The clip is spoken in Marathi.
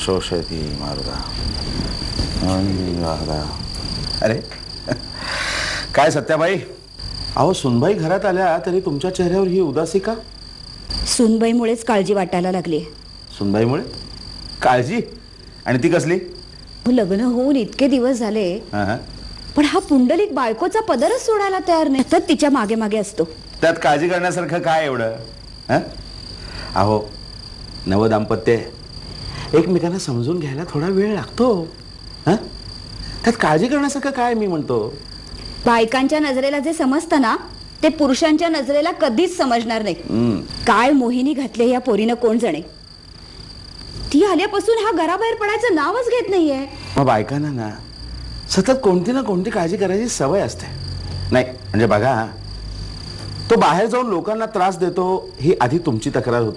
शोषयती मार्गा. अरे काय सत्याबाई, अहो सुनबाई घरात आल्या तरी तुमच्या चेहऱ्यावर ही उदासी का? सुनबाईमुळेच काळजी वाटायला लागली. सुनबाईमुळे काळजी? आणि ती कसली? लग्न होऊन इतके दिवस झाले, पण हा पुंडलिक बायकोचा पदरच सोडायला तयार नाही, तर तिच्या मागे मागे असतो. त्यात काळजी करण्यासारखं काय एवढं? अहो नवदाम्पत्य एकमेकांना समजून घ्यायला थोडा वेळ लागतो. त्यात काळजी करण्यासारखं काय मी म्हणतो? बायकांच्या नजरेला जे समजतं ना, ते पुरुषांच्या नजरेला कधीच समजणार नाही. काय मोहिनी घातले या पोरीनं कोण जाणे. ती आल्यापासून हा घराबाहेर पडायचं नावच घेत नाहीये. मग बायकांना ना सतत कोणती ना कोणती काळजी करायची सवय असते. नाही म्हणजे बघा, तो बाहेर जाऊन लोकांना त्रास देतो ही आधी तुमची तक्रार होती.